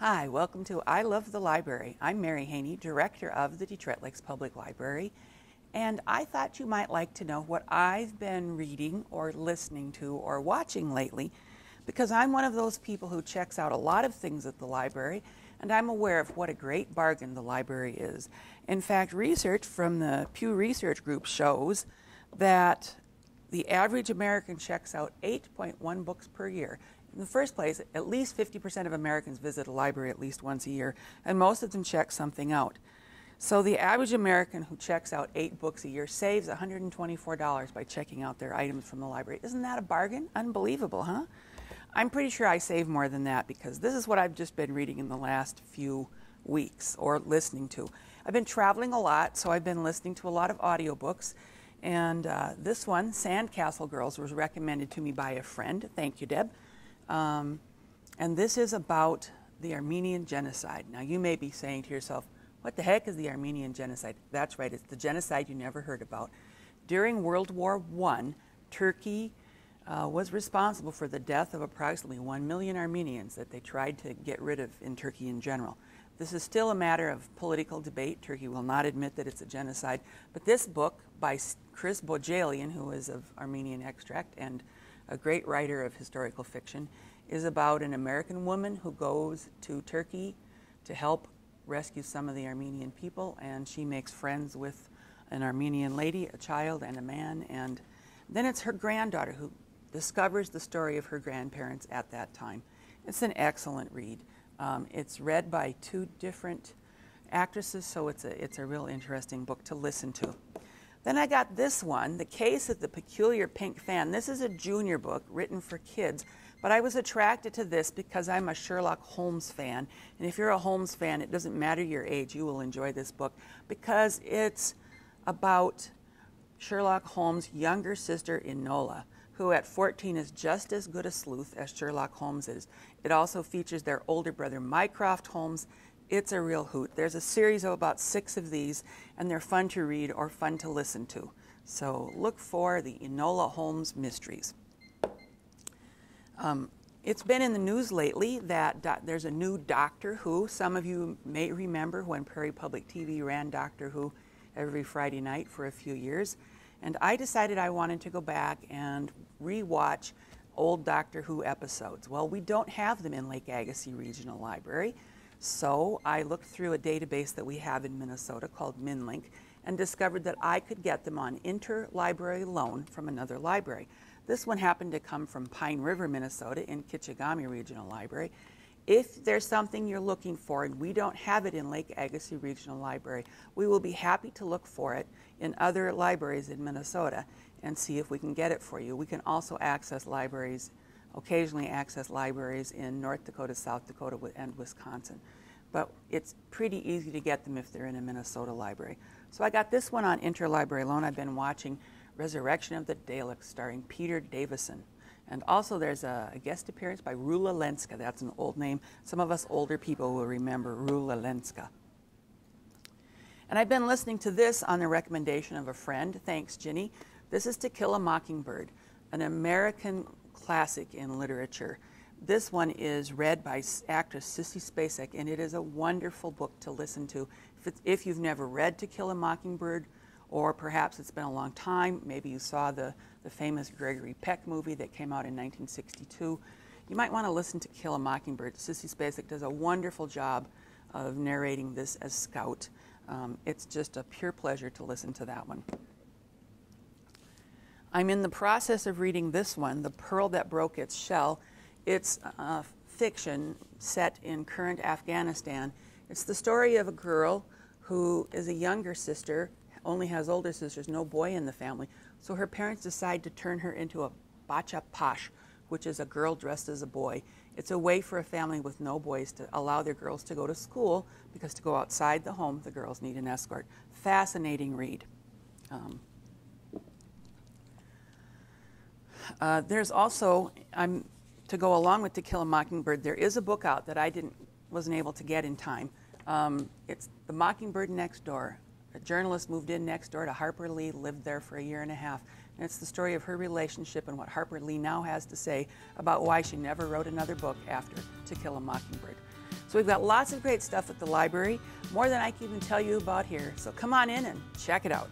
Hi, welcome to I Love the Library. I'm Mary Haney, Director of the Detroit Lakes Public Library, and I thought you might like to know what I've been reading or listening to or watching lately, because I'm one of those people who checks out a lot of things at the library, and I'm aware of what a great bargain the library is. In fact, research from the Pew Research Group shows that the average American checks out 8.1 books per year. In the first place, at least 50% of Americans visit a library at least once a year, and most of them check something out. So the average American who checks out 8 books a year saves $124 by checking out their items from the library. Isn't that a bargain? Unbelievable, huh? I'm pretty sure I save more than that because this is what I've just been reading in the last few weeks or listening to. I've been traveling a lot, so I've been listening to a lot of audiobooks. And this one, Sandcastle Girls, was recommended to me by a friend. Thank you, Deb. And this is about the Armenian genocide. Now, you may be saying to yourself, what the heck is the Armenian genocide? That's right, it's the genocide you never heard about. During World War I, Turkey was responsible for the death of approximately 1 million Armenians that they tried to get rid of in Turkey in general. This is still a matter of political debate. Turkey will not admit that it's a genocide. But this book by Chris Bojalian, who is of Armenian extract and a great writer of historical fiction, is about an American woman who goes to Turkey to help rescue some of the Armenian people, and she makes friends with an Armenian lady, a child, and a man, and then it's her granddaughter who discovers the story of her grandparents at that time. It's an excellent read. It's read by 2 different actresses, so it's a real interesting book to listen to. Then I got this one, The Case of the Peculiar Pink Fan. This is a junior book written for kids, but I was attracted to this because I'm a Sherlock Holmes fan. And if you're a Holmes fan, it doesn't matter your age, you will enjoy this book because it's about Sherlock Holmes' younger sister, Enola, who at 14 is just as good a sleuth as Sherlock Holmes is. It also features their older brother, Mycroft Holmes. It's a real hoot. There's a series of about 6 of these, and they're fun to read or fun to listen to. So look for the Enola Holmes Mysteries. It's been in the news lately that there's a new Doctor Who. Some of you may remember when Prairie Public TV ran Doctor Who every Friday night for a few years. And I decided I wanted to go back and rewatch old Doctor Who episodes. Well, we don't have them in Lake Agassiz Regional Library, so I looked through a database that we have in Minnesota called MinLink and discovered that I could get them on interlibrary loan from another library. This one happened to come from Pine River, Minnesota in Kitchigami Regional Library. If there's something you're looking for and we don't have it in Lake Agassiz Regional Library, we will be happy to look for it in other libraries in Minnesota and see if we can get it for you. We can also access libraries, occasionally access libraries in North Dakota, South Dakota, and Wisconsin. But it's pretty easy to get them if they're in a Minnesota library. So I got this one on interlibrary loan. I've been watching Resurrection of the Daleks starring Peter Davison. And also there's a guest appearance by Rula Lenska. That's an old name. Some of us older people will remember Rula Lenska. And I've been listening to this on the recommendation of a friend. Thanks, Ginny. This is To Kill a Mockingbird, an American classic in literature. This one is read by actress Sissy Spacek, and it is a wonderful book to listen to. If you've never read To Kill a Mockingbird, or perhaps it's been a long time, maybe you saw the famous Gregory Peck movie that came out in 1962, you might want to listen to Kill a Mockingbird. Sissy Spacek does a wonderful job of narrating this as Scout. It's just a pure pleasure to listen to that one. I'm in the process of reading this one, The Pearl That Broke Its Shell. It's fiction set in current Afghanistan. It's the story of a girl who is a younger sister, only has older sisters, no boy in the family. So her parents decide to turn her into a bacha pash, which is a girl dressed as a boy. It's a way for a family with no boys to allow their girls to go to school, because to go outside the home, the girls need an escort. Fascinating read. There's also, to go along with To Kill a Mockingbird, there is a book out that I wasn't able to get in time. It's The Mockingbird Next Door. A journalist moved in next door to Harper Lee, lived there for a year and a half. And it's the story of her relationship and what Harper Lee now has to say about why she never wrote another book after To Kill a Mockingbird. So we've got lots of great stuff at the library, more than I can even tell you about here. So come on in and check it out.